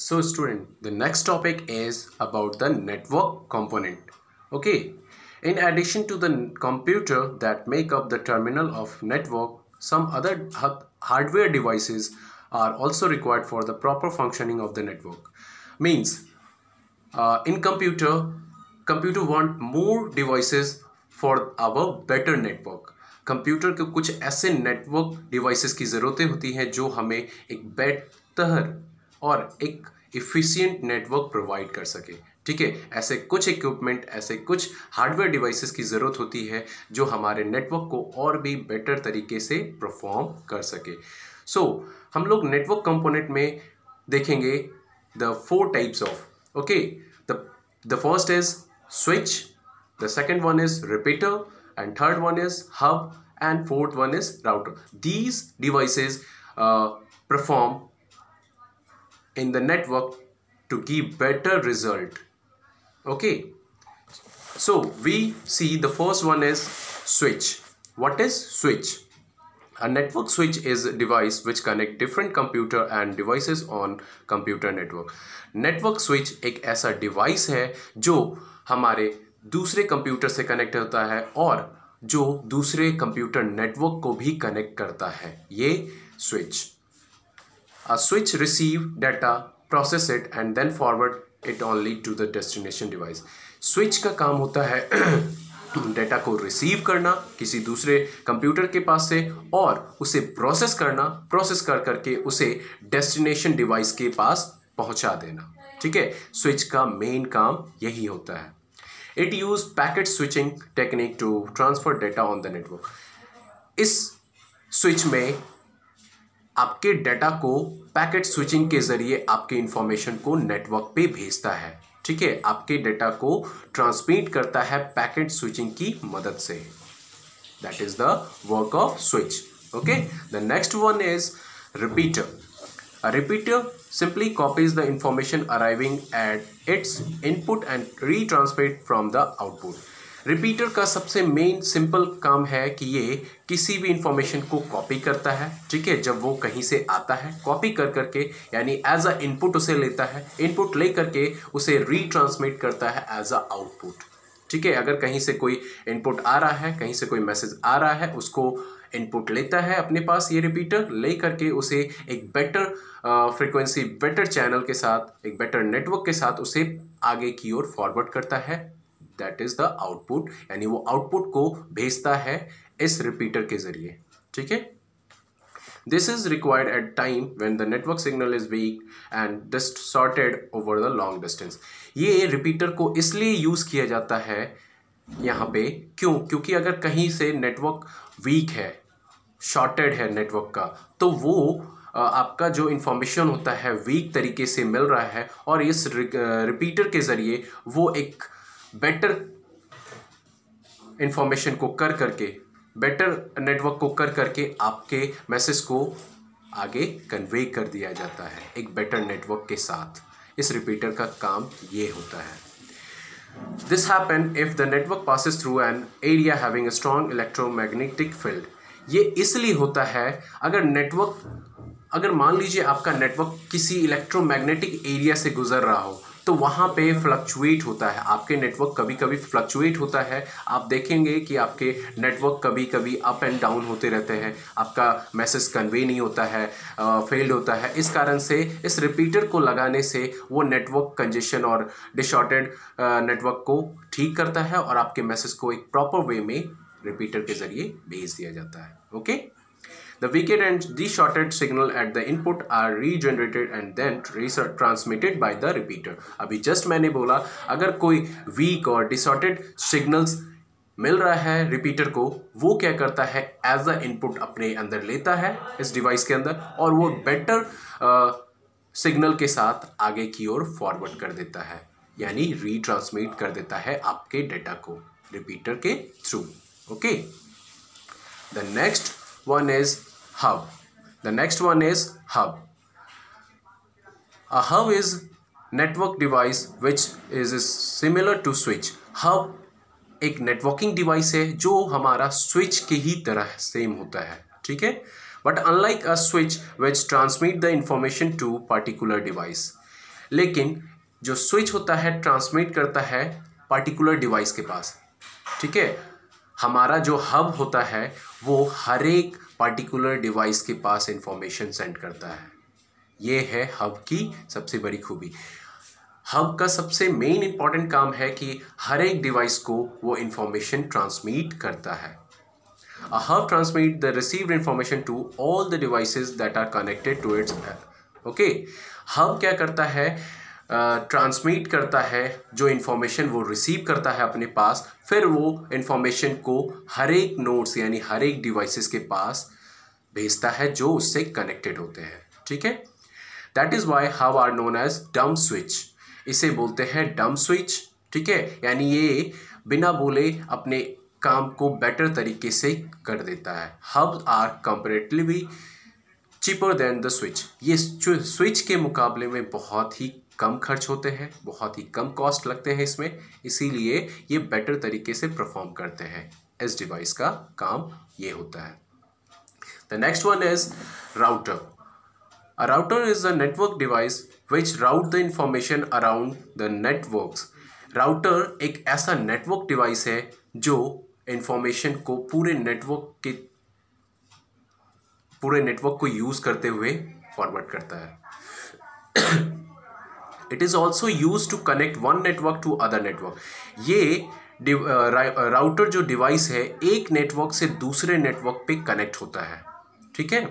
So student, the next topic is about the network component. Okay. In addition to the computer that make up the terminal of network, some other hardware devices are also required for the proper functioning of the network. Means in computer want more devices for our better network. Computer के कुछ ऐसे network devices की ज़रूरतें होती हैं जो हमें एक बेहतर और एक इफ़िशिएंट नेटवर्क प्रोवाइड कर सके। ठीक है, ऐसे कुछ इक्विपमेंट, ऐसे कुछ हार्डवेयर डिवाइसेस की ज़रूरत होती है जो हमारे नेटवर्क को और भी बेटर तरीके से परफॉर्म कर सके। सो हम लोग नेटवर्क कंपोनेंट में देखेंगे the 4 types of. Okay, the first is switch, the second one is repeater, and third one is hub, and fourth one is router. These devices perform in the network to give better result. Okay, so we see the first one is switch. What is switch? A network switch is a device which connect different computer and devices on computer network. Network switch एक ऐसा device है जो हमारे दूसरे computer से connect होता है और जो दूसरे कंप्यूटर नेटवर्क को भी कनेक्ट करता है, ये switch. A switch receive data, process it and then forward it only to the destination device. Switch का काम होता है डेटा को रिसीव करना किसी दूसरे कंप्यूटर के पास से और उसे प्रोसेस करना, प्रोसेस कर करके उसे डेस्टिनेशन डिवाइस के पास पहुंचा देना। ठीक है, स्विच का मेन काम यही होता है। It use packet switching technique to transfer data on the network. इस स्विच में आपके डाटा को पैकेट स्विचिंग के जरिए आपके इंफॉर्मेशन को नेटवर्क पे भेजता है। ठीक है, आपके डाटा को ट्रांसमिट करता है पैकेट स्विचिंग की मदद से। That is the work off switch. Okay, the next one is repeater. A repeater simply copies the information arriving at its input and retransmit from the output. Repeater का सबसे main simple काम है कि ये किसी भी इंफॉर्मेशन को copy करता है। ठीक है, जब वो कहीं से आता है कॉपी कर करके यानी एज अ इनपुट उसे लेता है, इनपुट ले करके उसे रीट्रांसमिट करता है एज अ आउटपुट। ठीक है, अगर कहीं से कोई इनपुट आ रहा है, कहीं से कोई मैसेज आ रहा है, उसको इनपुट लेता है अपने पास ये रिपीटर, ले करके उसे एक बेटर फ्रीक्वेंसी, बेटर चैनल के साथ, एक बेटर नेटवर्क के साथ उसे आगे की ओर फॉरवर्ड करता है। दैट इज द आउटपुट, यानी वो आउटपुट को भेजता है इस रिपीटर के जरिए। ठीक है, this is required at time when the network signal is weak and distorted over the long distance. ये रिपीटर को इसलिए यूज किया जाता है यहाँ पे, क्योंकि अगर कहीं से नेटवर्क वीक है, शॉर्टेड है नेटवर्क का, तो वो आपका जो इंफॉर्मेशन होता है वीक तरीके से मिल रहा है और इस रिपीटर के ज़रिए वो एक बेटर इंफॉर्मेशन को कर करके, बेटर नेटवर्क को कर करके आपके मैसेज को आगे कन्वे कर दिया जाता है एक बेटर नेटवर्क के साथ। इस रिपीटर का काम ये होता है। This happen if the network passes through an area having a strong electromagnetic field. ये इसलिए होता है अगर मान लीजिए आपका नेटवर्क किसी इलेक्ट्रोमैग्नेटिक एरिया से गुजर रहा हो तो वहाँ पे फ्लक्चुएट होता है। आपके नेटवर्क कभी कभी फ्लक्चुएट होता है। आप देखेंगे कि आपके नेटवर्क कभी कभी अप एंड डाउन होते रहते हैं, आपका मैसेज कन्वे नहीं होता है, फेल्ड होता है। इस कारण से इस रिपीटर को लगाने से वो नेटवर्क कंजेशन और डिसऑर्टेड नेटवर्क को ठीक करता है और आपके मैसेज को एक प्रॉपर वे में रिपीटर के जरिए भेज दिया जाता है। Okay, The weakened and distorted signal at the input are regenerated and then transmitted by the repeater. अभी जस्ट मैंने बोला अगर कोई वीक और डिसऑर्टेड सिग्नल्स मिल रहा है रिपीटर को, वो क्या करता है एज अ इनपुट अपने अंदर लेता है इस डिवाइस के अंदर और वो बेटर सिग्नल के साथ आगे की ओर फॉरवर्ड कर देता है, यानी रीट्रांसमिट कर देता है आपके डेटा को रिपीटर के through. Okay, the next one is hub. The next one is hub. A hub is network device which is similar to switch. Hub एक नेटवर्किंग डिवाइस है जो हमारा स्विच के ही तरह सेम होता है। ठीक है, but unlike a switch which transmit the information to particular device. लेकिन जो स्विच होता है ट्रांसमिट करता है पर्टिकुलर डिवाइस के पास, ठीक है। हमारा जो हब होता है वो हर एक पर्टिकुलर डिवाइस के पास इंफॉर्मेशन सेंड करता है। ये है हब की सबसे बड़ी खूबी। हब का सबसे मेन इंपॉर्टेंट काम है कि हर एक डिवाइस को वो इंफॉर्मेशन ट्रांसमिट करता है। A hub transmit the received information to all the devices that are connected to its okay. Hub क्या करता है, ट्रांसमिट करता है जो इन्फॉर्मेशन वो रिसीव करता है अपने पास, फिर वो इन्फॉर्मेशन को हर एक नोड्स यानी हर एक डिवाइसेस के पास भेजता है जो उससे कनेक्टेड होते हैं, ठीक है। That is why hub are known as dumb switch. इसे बोलते हैं डम स्विच, ठीक है, यानी ये बिना बोले अपने काम को बेटर तरीके से कर देता है। Hub are comparatively cheaper than the switch. ये स्विच के मुकाबले में बहुत ही कम खर्च होते हैं, बहुत ही कम कॉस्ट लगते हैं इसमें, इसीलिए ये बेटर तरीके से परफॉर्म करते हैं। इस डिवाइस का काम ये होता है। The next one is router. A router is a network device which route the information around the networks. Router एक ऐसा नेटवर्क डिवाइस है जो इंफॉर्मेशन को पूरे नेटवर्क को यूज करते हुए फॉरवर्ड करता है। It is also use to connect one network to other network. ये राउटर जो डिवाइस है एक नेटवर्क से दूसरे नेटवर्क पे कनेक्ट होता है, ठीक है।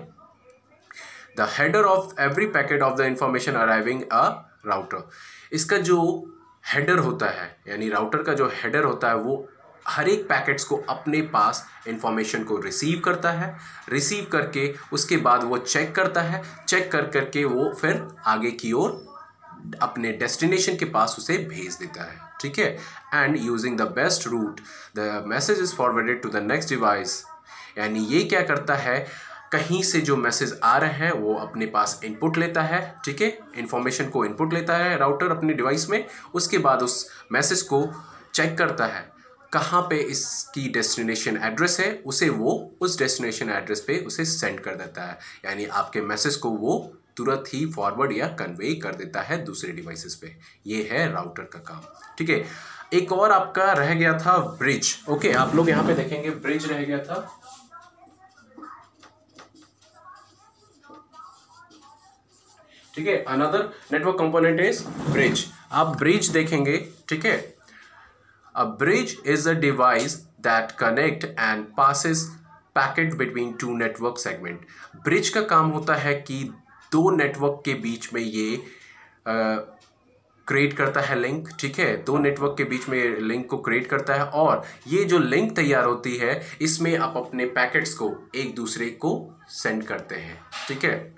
The header of every packet of the information arriving a router. इसका जो हेडर होता है यानी राउटर का जो हेडर होता है वो हर एक पैकेट्स को अपने पास इंफॉर्मेशन को रिसीव करता है, रिसीव करके उसके बाद वो चेक करता है, चेक कर करके वो फिर आगे की ओर अपने डेस्टिनेशन के पास उसे भेज देता है, ठीक है। And using the best route the message is forwarded to the next device. यानी ये क्या करता है, कहीं से जो मैसेज आ रहे हैं वो अपने पास इनपुट लेता है, ठीक है, इंफॉर्मेशन को इनपुट लेता है राउटर अपने डिवाइस में, उसके बाद उस मैसेज को चेक करता है कहाँ पे इसकी डेस्टिनेशन एड्रेस है, उसे वो उस डेस्टिनेशन एड्रेस पे उसे सेंड कर देता है। यानी आपके मैसेज को वो तुरंत ही फॉरवर्ड या कन्वे कर देता है दूसरे डिवाइसेस पे। ये है राउटर का काम, ठीक है। एक और आपका रह गया था ब्रिज। ओके, आप लोग यहाँ पे देखेंगे ब्रिज रह गया था, ठीक है। Another network component is bridge. आप ब्रिज देखेंगे, ठीक है। A bridge is a device that connect and passes packet between two network segment. Bridge का काम होता है कि दो नेटवर्क के बीच में ये क्रिएट करता है लिंक, ठीक है। दो नेटवर्क के बीच में लिंक को क्रिएट करता है और ये जो लिंक तैयार होती है इसमें आप अपने पैकेट्स को एक दूसरे को सेंड करते हैं, ठीक है।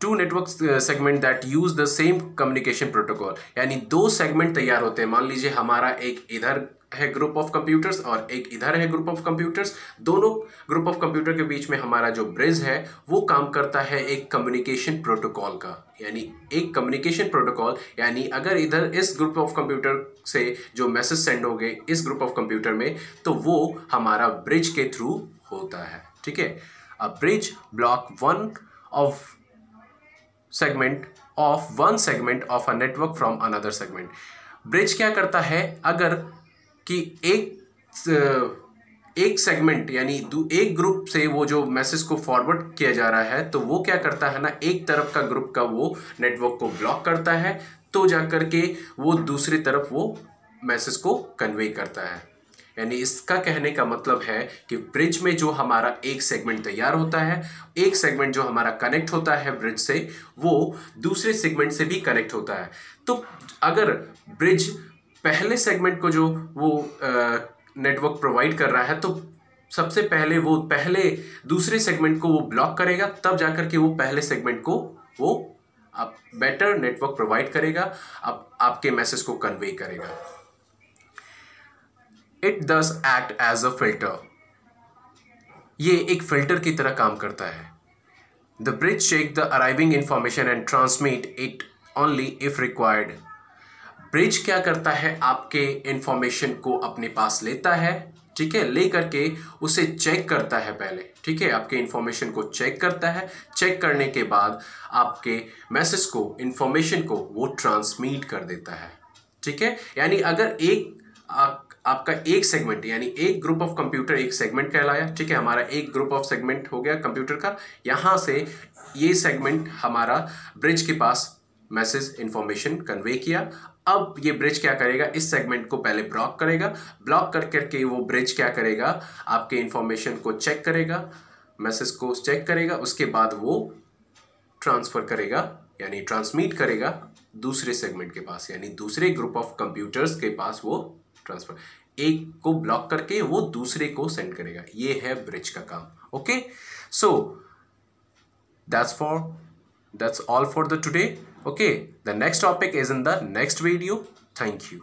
Two network segment that use the same communication protocol. यानी दो सेगमेंट तैयार होते हैं। मान लीजिए हमारा एक इधर है ग्रुप ऑफ कंप्यूटर्स और एक इधर है ग्रुप ऑफ कंप्यूटर्स। दोनों ग्रुप ऑफ कंप्यूटर के बीच में हमारा जो ब्रिज है वो काम करता है एक कम्युनिकेशन प्रोटोकॉल का। यानी एक कम्युनिकेशन प्रोटोकॉल, यानी अगर इधर इस ग्रुप ऑफ कंप्यूटर से जो मैसेज सेंड हो गए इस ग्रुप ऑफ कंप्यूटर में, तो वो हमारा ब्रिज के थ्रू होता है, ठीक है। अ bridge block one segment of a network from another segment. Bridge क्या करता है, अगर कि एक सेगमेंट यानी एक ग्रुप से वो जो मैसेज को फॉरवर्ड किया जा रहा है तो वो क्या करता है ना, एक तरफ का ग्रुप का वो नेटवर्क को ब्लॉक करता है, तो जाकर के वो दूसरी तरफ वो मैसेज को कन्वे करता है। यानी इसका कहने का मतलब है कि ब्रिज में जो हमारा एक सेगमेंट तैयार होता है, एक सेगमेंट जो हमारा कनेक्ट होता है ब्रिज से, वो दूसरे सेगमेंट से भी कनेक्ट होता है। तो अगर ब्रिज पहले सेगमेंट को जो वो नेटवर्क प्रोवाइड कर रहा है, तो सबसे पहले वो पहले दूसरे सेगमेंट को वो ब्लॉक करेगा, तब जाकर के वो पहले सेगमेंट को वो बेटर नेटवर्क प्रोवाइड करेगा, आपके मैसेज को कन्वे करेगा। It does act as a filter. ये एक फिल्टर की तरह काम करता है। The bridge check the arriving information and transmit it only if required. Bridge क्या करता है, आपके इंफॉर्मेशन को अपने पास लेता है, ठीक है, ले करके उसे चेक करता है पहले, ठीक है, आपके इंफॉर्मेशन को चेक करता है। चेक करने के बाद आपके मैसेज को, इंफॉर्मेशन को वो ट्रांसमिट कर देता है, ठीक है। यानी अगर आपका एक सेगमेंट, यानी एक ग्रुप ऑफ कंप्यूटर एक सेगमेंट कहलाया, ठीक है, हमारा एक ग्रुप ऑफ सेगमेंट हो गया कंप्यूटर का। यहाँ से ये सेगमेंट हमारा ब्रिज के पास मैसेज इंफॉर्मेशन कन्वे किया। अब ये ब्रिज क्या करेगा, इस सेगमेंट को पहले ब्लॉक करेगा। ब्लॉक कर करके वो ब्रिज क्या करेगा, आपके इंफॉर्मेशन को चेक करेगा, मैसेज को चेक करेगा, उसके बाद वो ट्रांसफर करेगा, यानी ट्रांसमिट करेगा दूसरे सेगमेंट के पास, यानी दूसरे ग्रुप ऑफ कंप्यूटर्स के पास वो ट्रांसफर, एक को ब्लॉक करके वो दूसरे को सेंड करेगा। ये है ब्रिज का काम। Okay, so that's all for the today. Okay, the next topic is in the next video. Thank you.